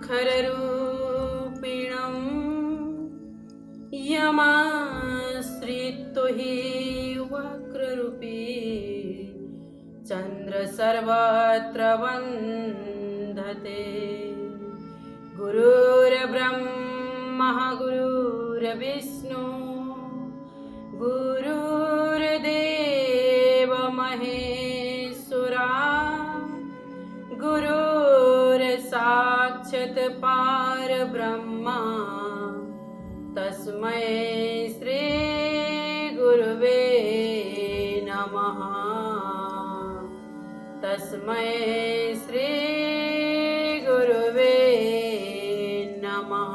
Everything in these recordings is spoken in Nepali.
खररूपिणं यमाश्रितो हि वक्ररूपी चन्द्र सर्वत्र वन्दते। गुरुर्ब्रह्मा गुरुर्विष्णु गुरुर्देव महेश्वरा गुरुर्साक्षात् परब्रह्मा तस्मै श्री गुरुवे नमः। तस्मै श्री गुरुवे नमः।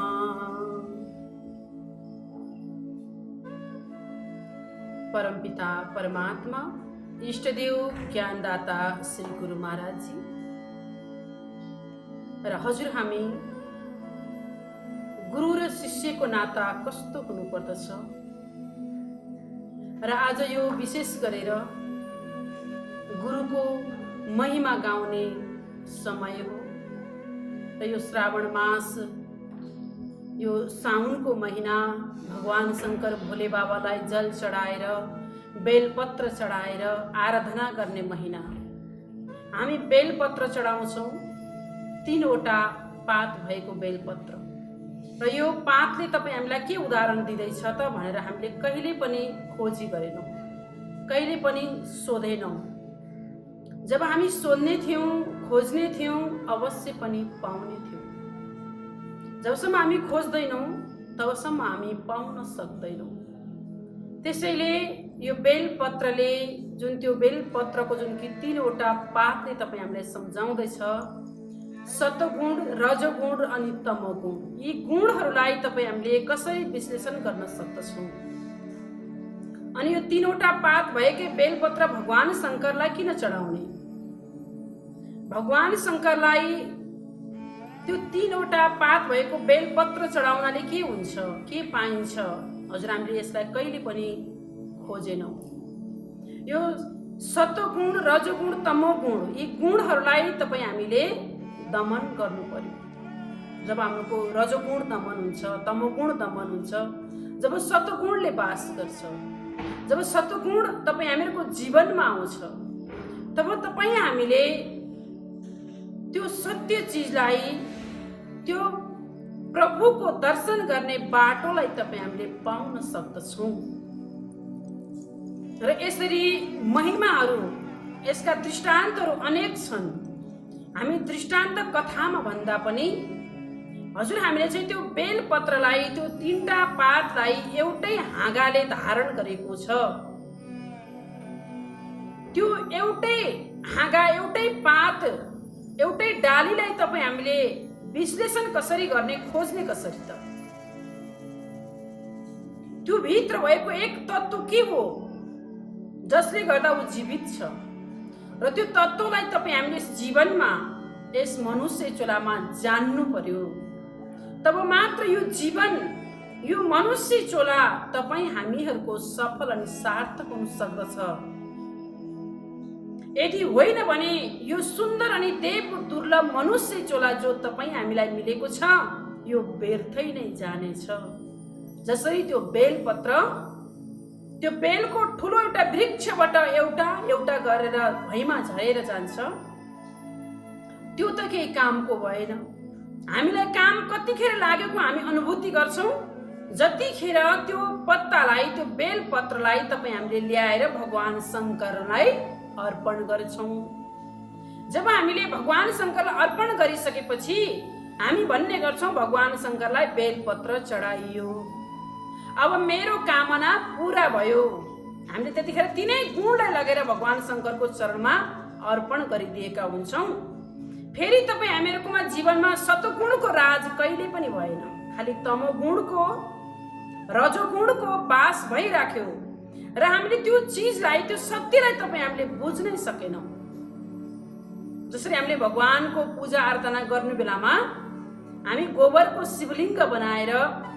परमपिता परमात्मा इष्टदेव ज्ञानदाता श्री गुरु महाराज जी र हजुर हामी गुरु र शिष्यको नाता कस्तो हुनुपर्दछ र आज यो विशेष गरेर गुरुको महिमा गाउने समय हो र यो श्रावण मास यो साउनको महिना भगवान शंकर भोले बाबालाई जल चढाएर बेलपत्र चढाएर आराधना गर्ने महिना। हामी बेलपत्र चढाउँछौँ, 3वटा पात भएको बेलपत्र र यो पातले तपाईँ हामीलाई के उदाहरण दिँदैछ त भनेर हामीले कहिले पनि खोजी गरेनौँ, कहिले पनि सोधेनौँ। जब हामी सोध्ने थियौँ, खोज्ने थियौँ, अवश्य पनि पाउने थियौँ। जबसम्म हामी खोज्दैनौँ तबसम्म हामी पाउन सक्दैनौँ। त्यसैले यो बेलपत्रले जुन त्यो बेलपत्रको जुन कि 3वटा पातले तपाईँ हामीलाई सम्झाउँदैछ सत्वगुण, रजोगुण अनि तमोगुण। यी गुणहरूलाई तपाईँ हामीले कसरी विश्लेषण गर्न सक्दछौँ। अनि यो 3वटा पात भएकै बेलपत्र भगवान शंकरलाई किन चढाउने? भगवान शंकरलाई त्यो 3वटा पात भएको बेलपत्र चढाउनाले के हुन्छ, के पाइन्छ? हजुर हामीले यसलाई कहिले पनि खोजेनौँ। यो सत्वगुण, रजोगुण, तमोगुण यी गुणहरूलाई तपाईँ हामीले दमन गर्नु पर्यो। जब हाम्रो रजोगुण दमन हुन्छ, तमोगुण दमन हुन्छ, जब सत्वगुणले बास गर्छ, जब सत्वगुण तपाईँ हामीहरूको जीवनमा आउँछ, तब तपाईँ हामीले त्यो सत्य चिजलाई, त्यो प्रभुको दर्शन गर्ने बाटोलाई तपाईँ हामीले पाउन सक्दछौँ। र यसरी महिमाहरू, यसका दृष्टान्तहरू अनेक छन्। हामी दृष्टान्त कथामा भन्दा पनि हजुर हामीले चाहिँ त्यो बेलपत्रलाई, त्यो 3टा पातलाई एउटै हाँगाले धारण गरेको छ। त्यो एउटै हाँगा, एउटै पात, एउटै डालीलाई तपाईँ हामीले विश्लेषण कसरी गर्ने, खोज्ने कसरी त? त्यो भित्र भएको एक तत्त्व के हो जसले गर्दा ऊ जीवित छ र त्यो तत्त्वलाई तपाईँ हामीले जीवनमा, यस मनुष्य चोलामा जान्नु पर्यो। तब मात्र यो जीवन, यो मनुष्य चोला तपाईँ हामीहरूको सफल अनि सार्थक हुन सक्दछ। यदि होइन भने यो सुन्दर अनि देव दुर्लभ मनुष्य चोला जो तपाईँ हामीलाई मिलेको छ यो व्यर्थै नै जानेछ। जसरी त्यो बेलपत्र, त्यो बेलको ठुलो एउटा वृक्षबाट एउटा एउटा गरेर भैमा झरेर जान्छ, त्यो त केही कामको भएन। हामीलाई काम कतिखेर लागेको हामी अनुभूति गर्छौँ जतिखेर त्यो पत्तालाई, त्यो बेलपत्रलाई तपाईँ हामीले ल्याएर भगवान शंकरलाई अर्पण गर्छौँ। जब हामीले भगवान शंकरलाई अर्पण गरिसकेपछि हामी भन्ने गर्छौँ भगवान शंकरलाई बेलपत्र चढाइयो, अब मेरो कामना पूरा भयो। हामीले त्यतिखेर 3नै गुणलाई लगेर भगवान शंकरको चरणमा अर्पण गरिदिएका हुन्छौँ। फेरि तपाईँ हामीहरूकोमा जीवनमा सत्वगुणको राज कहिले पनि भएन, खालि तमोगुणको, रजोगुणको बास भइराख्यो र हामीले त्यो चिजलाई, त्यो सत्यलाई तपाईँ हामीले बुझ्नै सकेनौँ। जसरी हामीले भगवानको पूजा आराधना गर्ने बेलामा हामी गोबरको शिवलिङ्ग बनाएर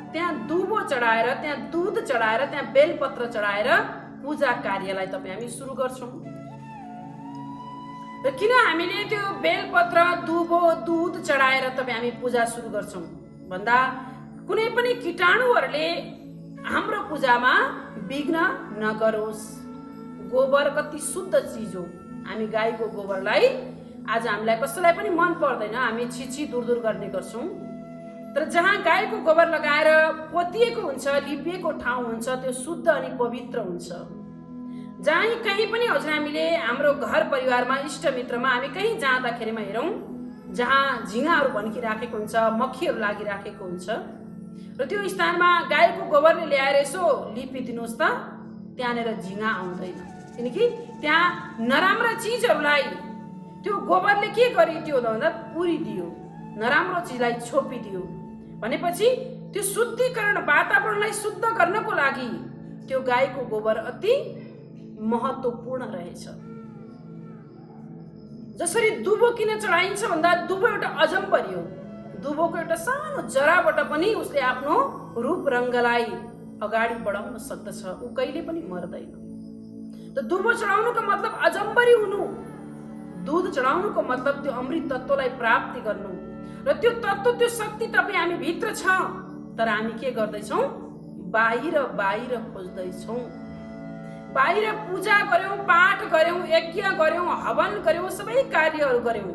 त्यहाँ दुबो चढाएर, त्यहाँ दूध चढाएर, त्यहाँ बेलपत्र चढाएर पूजा कार्यलाई तपाईँ हामी सुरु गर्छौँ। र किन हामीले त्यो बेलपत्र दुबो दूध चढाएर तपाईँ हामी पूजा सुरु गर्छौँ भन्दा कुनै पनि कीटाणुहरूले हाम्रो पूजामा विघ्न नगरोस्। गोबर कति शुद्ध चिज हो। हामी गाईको गोबरलाई आज हामीलाई कसैलाई पनि मन पर्दैन, हामी छिछि दूर गर्ने गर्छौँ। तर जहाँ गाईको गोबर लगाएर पोतिएको हुन्छ, लिपिएको ठाउँ हुन्छ, त्यो शुद्ध अनि पवित्र हुन्छ। जहाँ कहीँ पनि हजुर हामीले हाम्रो घर परिवारमा इष्टमित्रमा हामी कहीँ जाँदाखेरिमा हेरौँ जहाँ झिँगाहरू भन्किराखेको हुन्छ, मक्खीहरू लागिराखेको हुन्छ र त्यो स्थानमा गाईको गोबरले ल्याएर यसो लिपिदिनुहोस् त, त्यहाँनिर झिँगा आउँदैन। किनकि त्यहाँ नराम्रा चिजहरूलाई त्यो गोबरले के गरिदियो भन्दा पुरिदियो, नराम्रो चिजलाई छोपिदियो। भनेपछि त्यो शुद्धिकरण वातावरणलाई शुद्ध गर्नको लागि त्यो गाईको गोबर अति महत्त्वपूर्ण रहेछ। जसरी दुबो किन चढाइन्छ भन्दा दुबो एउटा अजम्बरी हो। दुबोको एउटा सानो जराबाट पनि उसले आफ्नो रूप रङ्गलाई अगाडि बढाउन सक्दछ, ऊ कहिले पनि मर्दैन। त दुबो चढाउनुको मतलब अजम्बरी हुनु, दूध चढाउनुको मतलब त्यो अमृत तत्त्वलाई प्राप्ति गर्नु र त्यो तत्त्व त्यो शक्ति तपाईँ हामी भित्र छ। तर हामी के गर्दैछौँ? बाहिर खोज्दैछौँ। बाहिर पूजा गर्यौँ, पाठ गर्यौँ, यज्ञ गर्यौँ, हवन गर्यौँ, सबै कार्यहरू गर्यौँ,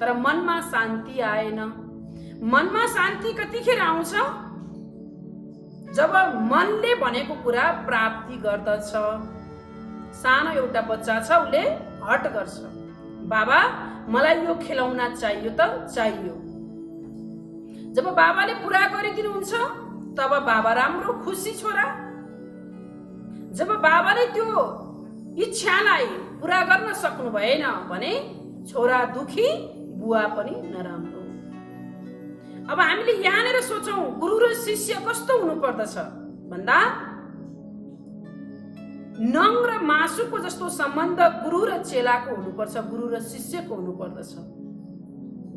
तर मनमा शान्ति आएन। मनमा शान्ति कतिखेर आउँछ? जब मनले भनेको कुरा प्राप्ति गर्दछ। सानो एउटा बच्चा छ, उसले हट गर्छ, बाबा मलाई यो खेलौना चाहियो त चाहियो। जब बाबाले पुरा गरिदिनुहुन्छ तब बाबा राम्रो खुसी छोरा। जब बाबाले त्यो इच्छालाई पुरा गर्न सक्नु भएन भने छोरा दुखी, बुवा पनि नराम्रो। अब हामीले यहाँनिर सोचौँ गुरु र शिष्य कस्तो हुनुपर्दछ भन्दा नङ र मासुको जस्तो सम्बन्ध गुरु र चेलाको हुनुपर्छ, गुरु र शिष्यको हुनुपर्दछ।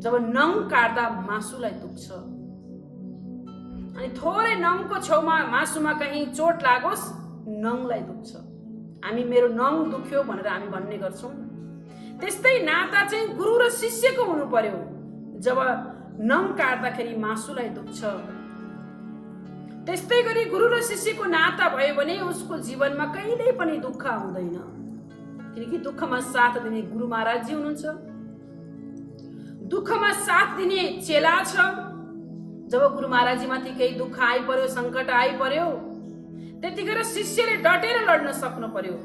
जब नङ काट्दा मासुलाई दुख्छ अनि थोरै नङको छेउमा मासुमा कहीँ चोट लागोस् नङलाई दुख्छ। हामी मेरो नङ दुख्यो भनेर हामी भन्ने गर्छौँ। त्यस्तै नाता चाहिँ गुरु र शिष्यको हुनु पर्यो। जब नङ काट्दाखेरि मासुलाई दुख्छ, त्यस्तै गरी गुरु र शिष्यको नाता भयो भने उसको जीवनमा कहिल्यै पनि दुःख आउँदैन। किनकि दुःखमा साथ दिने गुरु महाराजजी हुनुहुन्छ, दुःखमा साथ दिने चेला छ। जब गुरु महाराजजी माथि केही दुःख आइपर्यो, सङ्कट आइपर्यो, त्यतिखेर शिष्यले डटेर लड्न सक्नु पर्यो।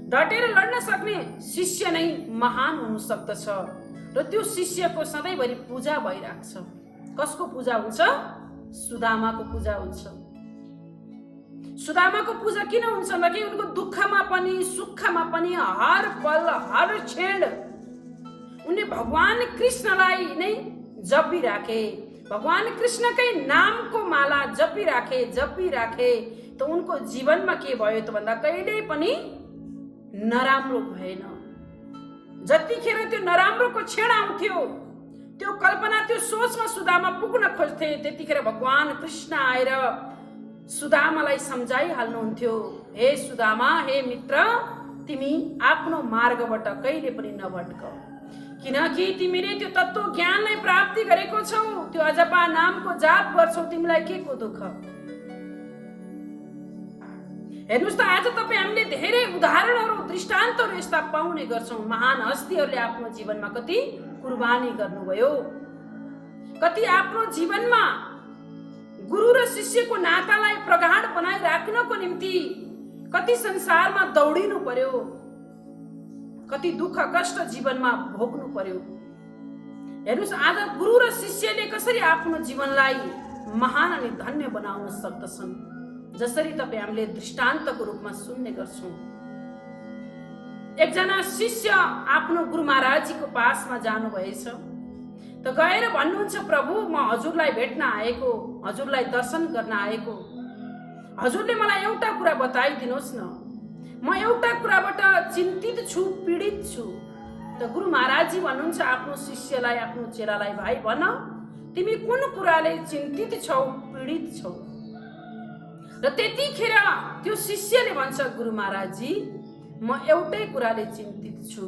डटेर लड्न सक्ने शिष्य नै महान हुन सक्दछ र त्यो शिष्यको सधैँभरि पूजा भइराख्छ। कसको पूजा हुन्छ? सुदामाको पूजा हुन्छ। सुदामाको पूजा किन हुन्छ भन्दाखेरि उनको दुःखमा पनि सुखमा पनि हर पल हर क्षण उनले भगवान कृष्णलाई नै जपिराखे, भगवान कृष्णकै नामको माला जपिराखे त उनको जीवनमा के भयो त भन्दा कहिल्यै पनि नराम्रो भएन। जतिखेर त्यो नराम्रोको क्षण आउँथ्यो, त्यो कल्पना त्यो सोचमा सुदामा पुग्न खोज्थे, त्यतिखेर भगवान कृष्ण आएर सुदामालाई सम्झाइहाल्नुहुन्थ्यो, हे सुदामा, हे मित्र, तिमी आफ्नो मार्गबाट कहिले पनि नभट्क, किनकि तिमीले त्यो तत्त्व ज्ञानलाई प्राप्ति गरेको छौ, त्यो अजपा नामको जाप गर्छौ, तिमीलाई के को दुःख? हेर्नुहोस् त, आज तपाईँ हामीले धेरै उदाहरणहरू दृष्टान्तहरू यस्ता पाउने गर्छौँ। महान हस्तीहरूले आफ्नो जीवनमा कति कुर्बानी गर्नुभयो, कति आफ्नो जीवनमा गुरु र शिष्यको नातालाई प्रगाढ बनाइराख्नको निम्ति कति संसारमा दौडिनु पर्यो, कति दुःख कष्ट जीवनमा भोग्नु पर्यो। हेर्नुहोस्, आज गुरु र शिष्यले कसरी आफ्नो जीवनलाई महान अनि धन्य बनाउन सक्दछन्, जसरी तपाईँ हामीले दृष्टान्तको रूपमा सुन्ने गर्छौँ। एकजना शिष्य आफ्नो गुरु महाराजजीको पासमा जानुभएछ त गएर भन्नुहुन्छ, प्रभु, म हजुरलाई भेट्न आएको, हजुरलाई दर्शन गर्न आएको, हजुरले मलाई एउटा कुरा बताइदिनुहोस् न, म एउटा कुराबाट चिन्तित छु, पीडित छु। त गुरु महाराजजी भन्नुहुन्छ आफ्नो शिष्यलाई, आफ्नो चेलालाई, भाइ भन, तिमी कुन कुराले चिन्तित छौ, पीडित छौ? र त्यतिखेर त्यो शिष्यले भन्छ, गुरु महाराजजी, म एउटै कुराले चिन्तित छु,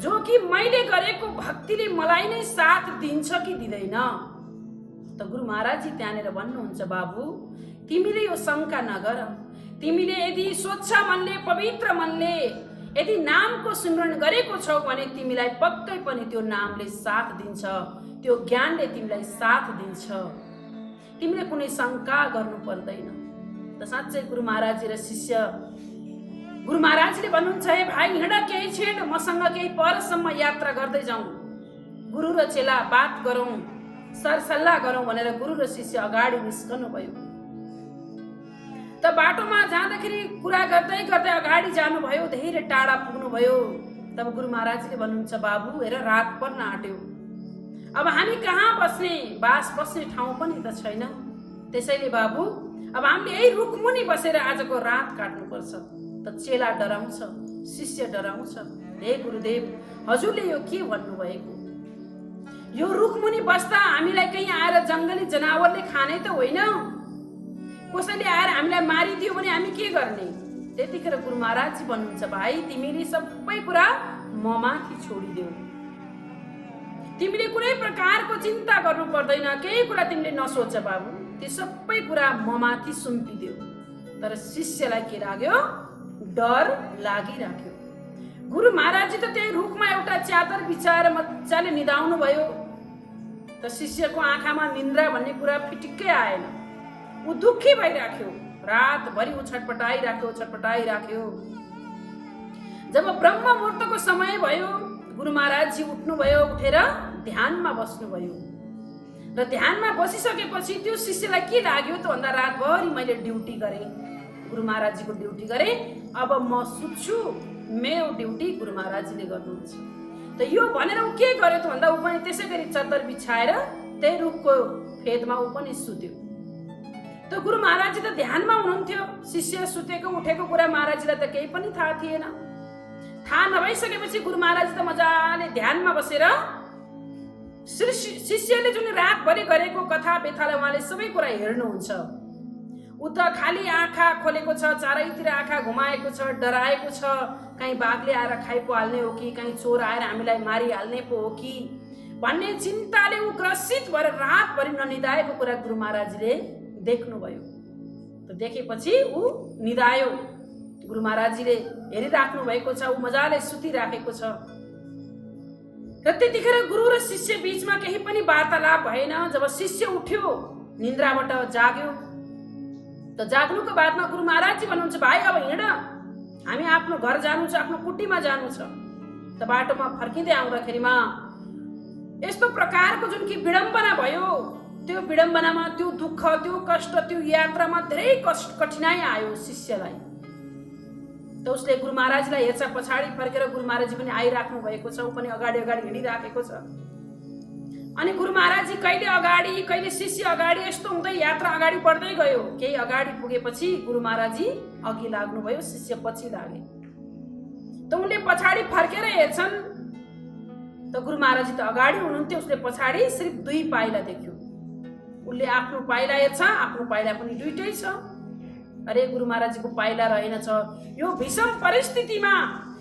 जो कि मैले गरेको भक्तिले मलाई नै साथ दिन्छ कि दिँदैन। त गुरु महाराजजी त्यहाँनिर भन्नुहुन्छ, बाबु तिमीले यो शङ्का नगर। तिमीले यदि स्वच्छ मनले, पवित्र मनले यदि नामको स्मरण गरेको छौ भने तिमीलाई पक्कै पनि त्यो नामले साथ दिन्छ, त्यो ज्ञानले तिमीलाई साथ दिन्छ। तिमीले कुनै शङ्का गर्नु पर्दैन। त साँच्चै गुरु महाराजजी र शिष्य, गुरु महाराजले भन्नुहुन्छ, हे भाइ हिँड केही छिट, मसँग केही परसम्म यात्रा गर्दै जाउँ, गुरु र चेला बात गरौँ, सरसल्लाह गरौँ भनेर गुरु र शिष्य अगाडि निस्कनु भयो। त बाटोमा जाँदाखेरि कुरा गर्दै गर्दै अगाडि जानुभयो, धेरै टाढा पुग्नुभयो। तब गुरु महाराजले भन्नुहुन्छ, बाबु हेर रात पर्न आँट्यो, अब हामी कहाँ बस्ने, बास बस्ने ठाउँ पनि त छैन। त्यसैले बाबु अब हामीले यही रुखमुनि बसेर आजको रात काट्नुपर्छ। त चेला डराउँछ, शिष्य डराउँछ, हे गुरुदेव हजुरले यो के भन्नुभएको? यो रुखमुनि बस्दा हामीलाई कहीँ आएर जङ्गली जनावरले खाने त होइन, कसैले आएर हामीलाई मारिदियो भने हामी के गर्ने? त्यतिखेर गुरु महाराजजी भन्नुहुन्छ, भाइ तिमीले सबै कुरा ममाथि छोडिदेऊ, तिमीले कुनै प्रकारको चिन्ता गर्नु पर्दैन, केही कुरा तिमीले नसोच बाबु, ती सबै कुरा ममाथि सुम्पिदेऊ। तर शिष्यलाई के लाग्यो? डर लागिराख्यो। गुरु महाराजजी त त्यही रुखमा एउटा च्यादर बिछाएर मजाले निदाउनु भयो। त शिष्यको आँखामा निन्द्रा भन्ने कुरा फिटिक्कै आएन, ऊ दुःखी भइराख्यो, रातभरि ऊ छटपटाइराख्यो। जब ब्रह्म मुहूर्तको समय भयो, गुरु महाराजजी उठ्नुभयो, उठेर ध्यानमा बस्नुभयो। र ध्यानमा बसिसकेपछि त्यो शिष्यलाई के लाग्यो त भन्दा, रातभरि मैले ड्युटी गरेँ, गुरु महाराजजीको ड्युटी गरेँ, अब म सुत्छु, मेरो ड्युटी गुरु महाराजजीले गर्नुहुन्छ। त यो भनेर ऊ के गर्यो त भन्दा, ऊ पनि त्यसै गरी चद्दर बिछाएर त्यही रुखको फेदमा ऊ पनि सुत्यो। त गुरु महाराजजी त ध्यानमा हुनुहुन्थ्यो, शिष्य सुतेको उठेको कुरा महाराजजीलाई त केही पनि थाहा थिएन। थाहा नभइसकेपछि गुरु महाराज त मजाले ध्यानमा बसेर शिष्यले जुन रातभरि गरेको कथा व्यथालाई उहाँले सबै कुरा हेर्नुहुन्छ। ऊ त खाली आँखा खोलेको छ, चारैतिर आँखा घुमाएको छ, डराएको छ, कहीँ बाघले आएर खाइ पो हाल्ने हो कि, कहीँ चोर आएर हामीलाई मारिहाल्ने पो हो कि भन्ने चिन्ताले ऊ ग्रसित भएर रातभरि ननिदाएको कुरा गुरु महाराजले देख्नुभयो। त देखेपछि ऊ निदायो, गुरु महाराजजीले हेरिराख्नु भएको छ, ऊ मजाले सुतिराखेको छ। र त्यतिखेर गुरु र शिष्य बीचमा केही पनि वार्तालाप भएन। जब शिष्य उठ्यो, निन्द्राबाट जाग्यो, त जाग्नुको बादमा गुरु महाराजजी भन्नुहुन्छ, भाइ अब हिँड, हामी आफ्नो घर जानु छ, आफ्नो कुटीमा जानु छ। त बाटोमा फर्किँदै आउँदाखेरिमा यस्तो प्रकारको जुन कि विडम्बना भयो, त्यो विडम्बनामा त्यो दुःख, त्यो कष्ट, त्यो यात्रामा धेरै कठिनाइ आयो शिष्यलाई। त उसले गुरु महाराजलाई हेर्छ, पछाडि फर्केर गुरु महाराजजी पनि आइराख्नु भएको छ, ऊ पनि अगाडि हिँडिराखेको छ। अनि गुरु महाराजजी कहिले अगाडि कहिले शिष्य अगाडि, यस्तो हुँदै यात्रा अगाडि बढ्दै गयो। केही अगाडि पुगेपछि गुरु महाराजजी अघि लाग्नुभयो, शिष्य पछि लागे। त उनले पछाडि फर्केर हेर्छन्, त गुरु महाराजजी त अगाडि हुनुहुन्थ्यो, उसले पछाडि सिर्फ 2 पाइला देख्यो। उसले आफ्नो पाइला हेर्छ, आफ्नो पाइला पनि दुईटै छ। अरे गुरु महाराजजीको पाइला रहेनछ। यो भीषण परिस्थितिमा,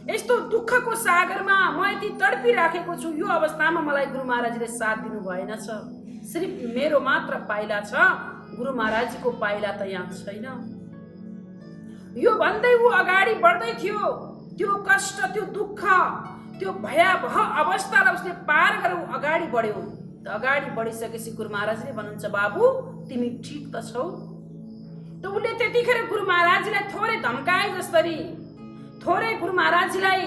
यस्तो दुःखको सागरमा म यति तडपिराखेको छु, यो अवस्थामा मलाई गुरु महाराजले साथ दिनु भएनछ। सिर्फ मेरो मात्र पाइला छ, गुरु महाराजजीको पाइला त यहाँ छैन। यो भन्दै ऊ अगाडि बढ्दै थियो। त्यो कष्ट, त्यो दुःख, त्यो भयावह अवस्थालाई उसले पार गरेर अगाडि बढ्यो। त अगाडि बढिसकेपछि गुरु महाराजले भन्नुहुन्छ, बाबु तिमी ठिक त छौ? त उसले त्यतिखेर गुरु महाराजजीलाई थोरै धम्काए जसरी, थोरै गुरु महाराजजीलाई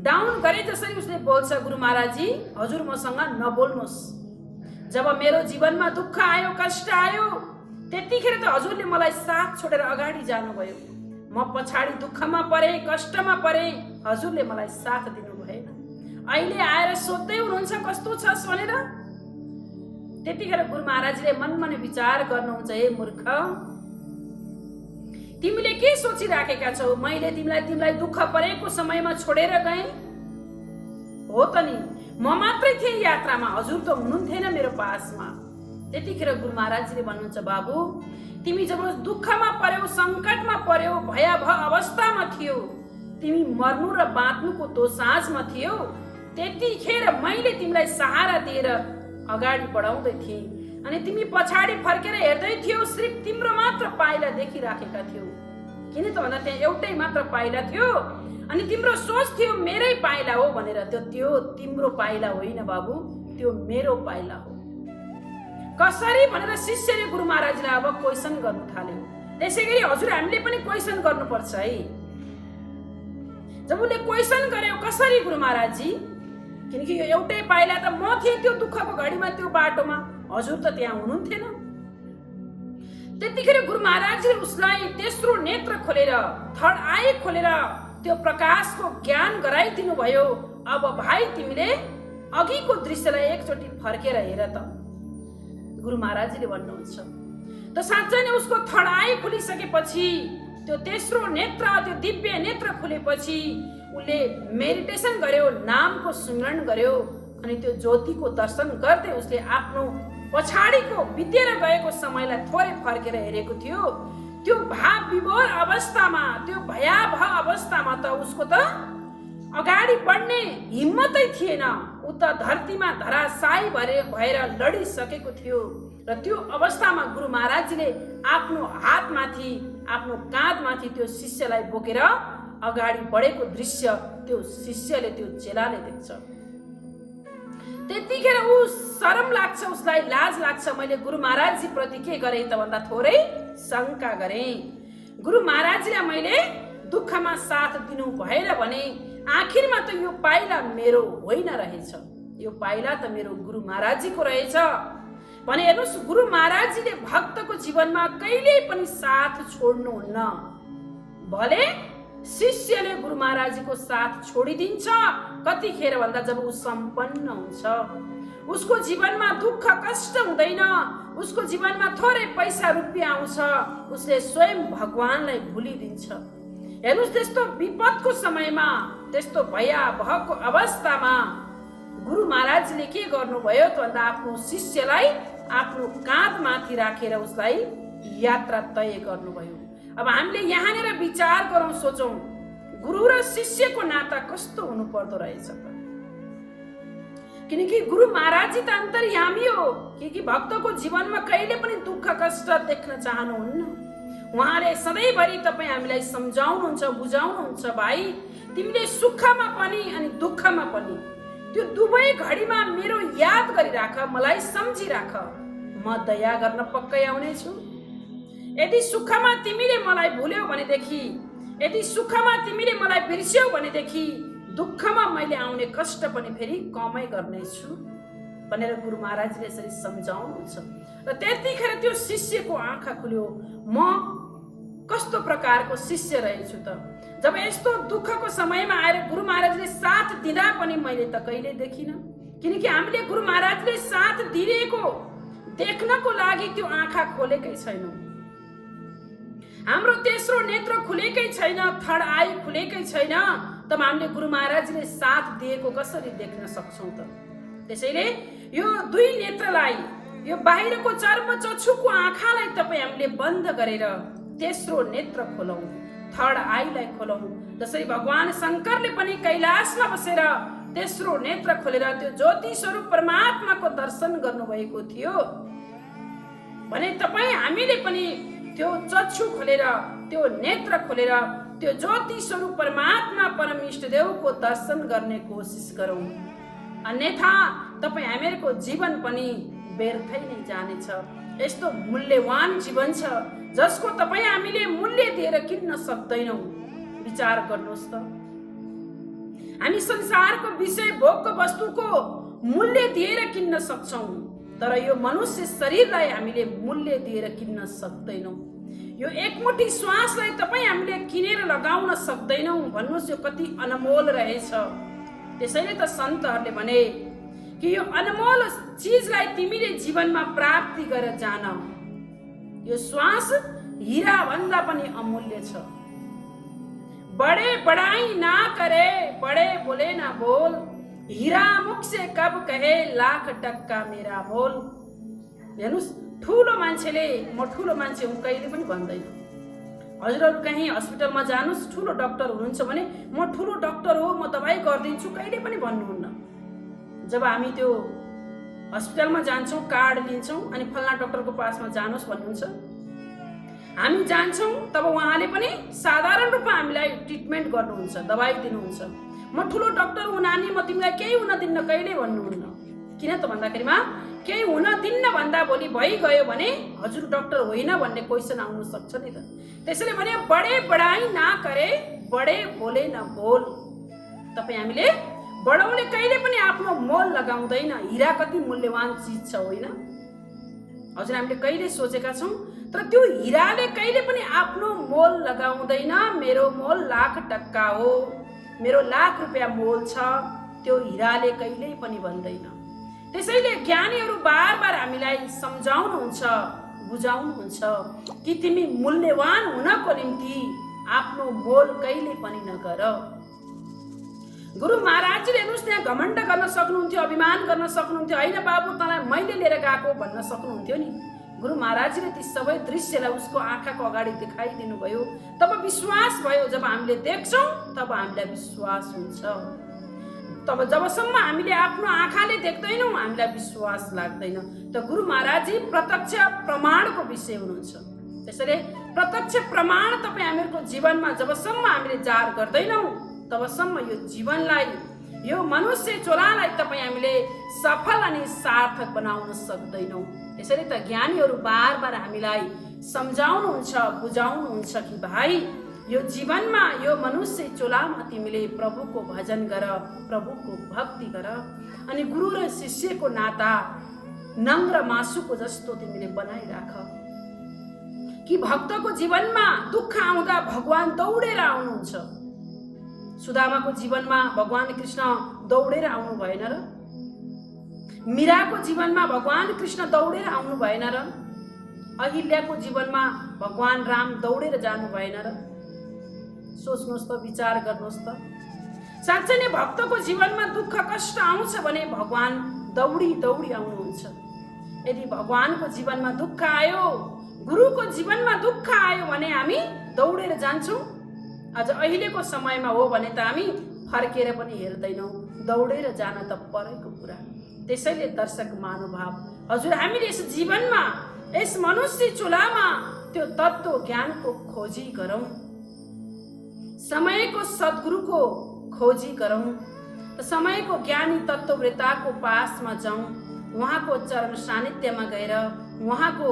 डाउन गरे जसरी उसले बोल्छ, गुरु महाराजजी हजुर मसँग नबोल्नुहोस्। जब मेरो जीवनमा दुःख आयो, कष्ट आयो, त्यतिखेर त हजुरले मलाई साथ छोडेर अगाडि जानुभयो। म पछाडि दुःखमा परे, कष्टमा परे, हजुरले मलाई साथ दिनु भएन। अहिले आएर सोध्दै हुनुहुन्छ कस्तो छस् भनेर। त्यतिखेर गुरु महाराजले मनमने विचार गर्नुहुन्छ, हे मूर्ख, तिमीले के सोचिराखेका छौ? मैले तिमीलाई दुःख परेको समयमा छोडेर गएँ हो त नि, म मात्रै थिएँ यात्रामा, हजुर त हुनुहुन्थेन मेरो पासमा। त्यतिखेर गुरु महाराजले भन्नुहुन्छ, बाबु तिमी जब दुःखमा पर्यौ, सङ्कटमा पर्यौ, भयावह अवस्थामा थियौ, तिमी मर्नु र बाँच्नुको दोसाँझमा थियौ, त्यतिखेर मैले तिमीलाई सहारा दिएर अगाडि बढाउँदै थिएँ अनि तिमी पछाडि फर्केर हेर्दै थियौ, सिर्फ तिम्रो मात्र पाइला देखिराखेका थियौ। किन त भन्दा त्यहाँ एउटै मात्र पाइला थियो अनि तिम्रो सोच थियो मेरै पाइला हो भनेर। त्यो तिम्रो पाइला होइन बाबु, त्यो मेरो पाइला हो। कसरी भनेर शिष्यले गुरु महाराजलाई अब क्वेसन गर्नु थाल्यो। त्यसैगरी हजुर हामीले पनि क्वेसन गर्नुपर्छ है। जब उसले क्वेसन गर्यो कसरी गुरु महाराजजी, किनकि यो एउटै पाइला त म थिएँ त्यो दुःखको घडीमा त्यो बाटोमा, हजुर त त्यहाँ हुनुहुन्थेन। त्यतिखेर गुरु महाराजले उसलाई तेस्रो नेत्र खोलेर, थर्ड आई खोलेर त्यो प्रकाशको ज्ञान गराइदिनु भयो। अब भाइ तिमीले अघिको दृश्यलाई एकचोटि फर्केर हेर त, गुरु महाराजले भन्नुहुन्छ। त साँच्चै नै उसको थर्ड आई खुलिसकेपछि, त्यो तेस्रो नेत्र, त्यो दिव्य नेत्र खुलेपछि उसले मेडिटेसन गर्यो, नामको सुमरण गर्यो अनि त्यो ज्योतिको दर्शन गर्दै उसले आफ्नो पछाडिको बितेर गएको समयलाई थोरै फर्केर हेरेको थियो। त्यो भाव विभोर अवस्थामा, त्यो भयावह अवस्थामा त उसको त अगाडि बढ्ने हिम्मतै थिएन। ऊ त धरतीमा धराशायी भएर लडिसकेको थियो। र त्यो अवस्थामा गुरु महाराजले आफ्नो हातमाथि, आफ्नो काँधमाथि त्यो शिष्यलाई बोकेर अगाडि बढेको दृश्य त्यो शिष्यले, त्यो चेलाले देख्छ। त्यतिखेर ऊ शरम लाग्छ, उसलाई लाज लाग्छ। मैले गुरु महाराजजी प्रति के गरेँ त भन्दा थोरै शङ्का गरेँ। गुरु महाराजलाई मैले दुःखमा साथ दिनु भएन भने आखिरमा त यो पाइला मेरो होइन रहेछ, यो पाइला त मेरो गुरु महाराजजीको रहेछ भने। हेर्नुहोस्, गुरु महाराजजीले भक्तको जीवनमा कहिल्यै पनि साथ छोड्नुहुन्न। भले शिष्यले गुरु महाराजजीको साथ छोडिदिन्छ कतिखेर भन्दा जब ऊ सम्पन्न हुन्छ, उसको जीवनमा दुःख कष्ट हुँदैन, उसको जीवनमा थोरै पैसा रुपियाँ आउँछ, उसले स्वयं भगवानलाई भुलिदिन्छ। हेर्नुहोस्, त्यस्तो विपदको समयमा, त्यस्तो भयावहको अवस्थामा गुरु महाराजले के गर्नुभयो त भन्दा आफ्नो शिष्यलाई आफ्नो काँधमाथि राखेर उसलाई यात्रा तय गर्नुभयो। अब हामीले यहाँनिर विचार गरौँ, सोचौँ, गुरु र शिष्यको नाता कस्तो हुनु पर्दो रहेछ त। किनकि गुरु महाराजजी त अन्तर्यामी हो, कि भक्तको जीवनमा कहिले पनि दुःख कष्ट देख्न चाहनुहुन्न। उहाँले सधैँभरि तपाईँ हामीलाई सम्झाउनुहुन्छ, बुझाउनुहुन्छ, भाइ तिमीले सुखमा पनि अनि दुःखमा पनि त्यो दुवै घडीमा मेरो याद गरिराख, मलाई सम्झिराख, म दया गर्न पक्कै आउनेछु। यदि सुखमा तिमीले मलाई भुल्यौ भनेदेखि, यदि सुखमा तिमीले मलाई बिर्स्यौ भनेदेखि दुःखमा मैले आउने कष्ट पनि फेरि कमै गर्नेछु भनेर गुरु महाराजले यसरी सम्झाउनुहुन्छ। र त्यतिखेर त्यो शिष्यको आँखा खुल्यो, म कस्तो प्रकारको शिष्य रहेछु त। जब यस्तो दुःखको समयमा आएर गुरु महाराजले साथ दिँदा पनि मैले त कहिले देखिनँ। किनकि हामीले गुरु महाराजले साथ दिएको देख्नको लागि त्यो आँखा खोलेकै छैनौँ, हाम्रो तेस्रो नेत्र खुलेकै छैन, थर्ड आई खुलेकै छैन, तब हामीले गुरु महाराजले साथ दिएको कसरी देख्न सक्छौँ त। त्यसैले यो दुई नेत्रलाई, यो बाहिरको चर्म चक्षुको आँखालाई तपाईँ हामीले बन्द गरेर तेस्रो नेत्र खोलौँ, थर्ड आईलाई खोलौँ। जसरी भगवान शङ्करले पनि कैलाशमा बसेर तेस्रो नेत्र खोलेर त्यो ज्योति स्वरूप परमात्माको दर्शन गर्नुभएको थियो भने तपाईँ हामीले पनि त्यो चक्षु खोलेर, त्यो नेत्र खोलेर त्यो ज्योति स्वरूप परमात्मा परम इष्टदेवको दर्शन गर्ने कोसिस गरौँ। अन्यथा तपाईँ हामीहरूको जीवन पनि व्यर्थै नै जानेछ। यस्तो मूल्यवान जीवन छ जसको तपाईँ हामीले मूल्य दिएर किन्न सक्दैनौँ। विचार गर्नुहोस् त, हामी संसारको विषय भोगको वस्तुको मूल्य दिएर किन्न सक्छौँ, तर यो मनुष्य शरीरलाई हामीले मूल्य दिएर किन्न सक्दैनौँ। यो एकमुठी श्वासलाई तपाईँ हामीले किनेर लगाउन सक्दैनौँ। भन्नुहोस् यो कति अनमोल रहेछ। त्यसैले त सन्तहरूले भने कि यो अनमोल चिजलाई तिमीले जीवनमा प्राप्ति गरेर जान। यो श्वास हीरा भन्दा पनि अमूल्य छ। बड़े बड़ाई ना करे, बड़े बोले ना बोल, हीरा मुख से कब कहे लाख टक्का मेरा मोल। हेर्नुहोस्, ठुलो मान्छेले म ठुलो मान्छे हुँ कहिले पनि भन्दैन। हजुरहरू कहीँ हस्पिटलमा जानुहोस्, ठुलो डाक्टर हुनुहुन्छ भने म ठुलो डाक्टर हो, म दबाई गरिदिन्छु कहिले पनि भन्नुहुन्न। जब हामी त्यो हस्पिटलमा जान्छौँ, कार्ड लिन्छौँ अनि फल्ना डाक्टरको पासमा जानुहोस् भन्नुहुन्छ, हामी जान्छौँ तब उहाँले पनि साधारण रूपमा हामीलाई ट्रिटमेन्ट गर्नुहुन्छ, दबाई दिनुहुन्छ। म ठुलो डाक्टर हुँ नानी, म तिमीलाई केही हुन दिन्न कहिले भन्नुहुन्न। किन त भन्दाखेरिमा केही हुन दिन्न भन्दा भोलि भइगयो भने हजुर डाक्टर होइन भन्ने क्वेसन आउन सक्छ नि त। त्यसैले भने बडे बडाई ना करे, बडे बोले न बोल। तपाईँ हामीले बडाउले कहिले पनि आफ्नो मोल लगाउँदैन। हिरा कति मूल्यवान चिज छ होइन? हजुर हामीले कहिले सोचेका छौँ? तर त्यो हिराले कहिले पनि आफ्नो मोल लगाउँदैन। मेरो मोल लाख टक्का हो, मेरो लाख रुपियाँ मोल छ, त्यो हिराले कहिल्यै पनि भन्दैन। त्यसैले ज्ञानीहरू बार बार हामीलाई सम्झाउनुहुन्छ, बुझाउनुहुन्छ कि तिमी मूल्यवान हुनको निम्ति आफ्नो मोल कहिले पनि नगर। गुरु महाराजजीले हेर्नुहोस्, त्यहाँ घमण्ड गर्न सक्नुहुन्थ्यो, अभिमान गर्न सक्नुहुन्थ्यो, होइन बाबु तँलाई मैले लिएर गएको भन्न सक्नुहुन्थ्यो नि। गुरु महाराजजीले ती सबै दृश्यलाई उसको आँखाको अगाडि देखाइदिनु भयो। तब विश्वास भयो। जब हामीले देख्छौँ तब हामीलाई विश्वास हुन्छ। तब जबसम्म हामीले आफ्नो आँखाले देख्दैनौँ हामीलाई विश्वास लाग्दैन। त गुरु महाराजजी प्रत्यक्ष प्रमाणको विषय हुनुहुन्छ। त्यसैले प्रत्यक्ष प्रमाण तपाईँ हामीहरूको जीवनमा जबसम्म हामीले जार गर्दैनौँ तबसम्म यो जीवनलाई, यो मनुष्य चोलालाई तपाईँ हामीले सफल अनि सार्थक बनाउन सक्दैनौँ। त्यसैले त ज्ञानीहरू बार बार हामीलाई सम्झाउनुहुन्छ, बुझाउनुहुन्छ कि भाइ यो जीवनमा, यो मनुष्य चोलामा तिमीले प्रभुको भजन गर, प्रभुको भक्ति गर अनि गुरु र शिष्यको नाता नङ्ग्र मासुको जस्तो तिमीले बनाइराख। कि भक्तको जीवनमा दुःख आउँदा भगवान दौडेर आउनुहुन्छ। सुदामाको जीवनमा भगवान कृष्ण दौडेर आउनु भएन र? मीराको जीवनमा भगवान कृष्ण दौडेर आउनु भएन र? अहिल्याको जीवनमा भगवान राम दौडेर जानु भएन र? सोच्नुहोस् त, विचार गर्नुहोस् त। साँच्चै नै भक्तको जीवनमा दुःख कष्ट आउँछ भने भगवान दौडी दौडी आउनुहुन्छ। यदि भगवानको जीवनमा दुःख आयो, गुरुको जीवनमा दुःख आयो भने हामी दौडेर जान्छौँ। आज अहिलेको समयमा हो भने त हामी फर्केर पनि हेर्दैनौँ, दौडेर जान त परेको कुरा। त्यसैले दर्शक महानुभाव, हजुर हामीले यस जीवनमा, यस मनुष्य चुलामा त्यो तत्त्व ज्ञानको खोजी गरौँ, समयको सद्गुरुको खोजी गरौँ, समयको ज्ञानी तत्त्ववेताको पासमा जाउँ, उहाँको चरण सानिध्यमा गएर, उहाँको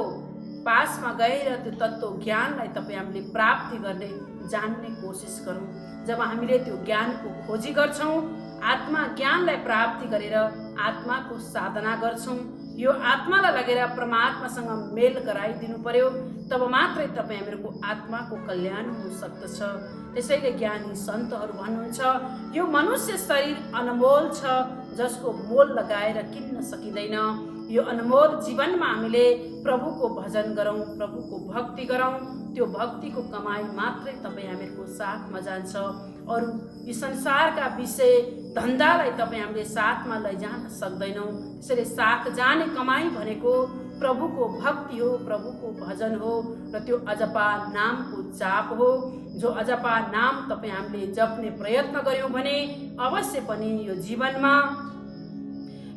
पासमा गएर त्यो तत्त्व ज्ञानलाई तपाईँ हामीले प्राप्ति गर्ने, जान्ने कोसिस गरौँ। जब हामीले त्यो ज्ञानको खोजी गर्छौँ, आत्मा ज्ञानलाई प्राप्ति गरेर आत्माको साधना गर्छौँ, यो आत्मालाई लगेर परमात्मासँग मेल गराइदिनु पर्यो, तब मात्रै तपाईँ हामीहरूको आत्माको कल्याण हुन सक्दछ। त्यसैले ज्ञानी सन्तहरू भन्नुहुन्छ, यो मनुष्य शरीर अनमोल छ, जसको मोल लगाएर किन्न सकिँदैन। यो अनमोल जीवनमा हामीले प्रभुको भजन गरौँ, प्रभुको भक्ति गरौँ, त्यो भक्तिको कमाई मात्रै तपाईँ हामीहरूको साथमा जान्छ। अरू यो संसारका विषय धन्दालाई तपाईँ हामीले साथमा लैजान सक्दैनौँ। त्यसैले साथ जाने कमाई भनेको प्रभुको भक्ति हो, प्रभुको भजन हो र त्यो अजपा नामको जाप हो। जो अजपा नाम तपाईँ हामीले जप्ने प्रयत्न गऱ्यौँ भने अवश्य पनि यो जीवनमा,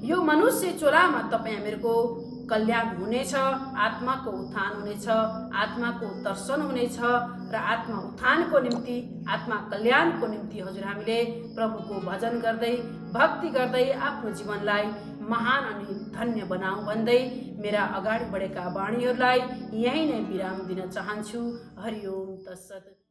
यो मनुष्य चोलामा तपाईँ हामीहरूको कल्याण हुनेछ, आत्माको उत्थान हुनेछ, आत्माको दर्शन हुनेछ र आत्मा उत्थानको निम्ति, आत्मा कल्याणको निम्ति हजुर हामीले प्रभुको भजन गर्दै, भक्ति गर्दै आफ्नो जीवनलाई महान अनि धन्य बनाऊ भन्दै मेरा अगाडि बढेका वाणीहरूलाई यहीँ नै विराम दिन चाहन्छु। हरि ओम तत्सत।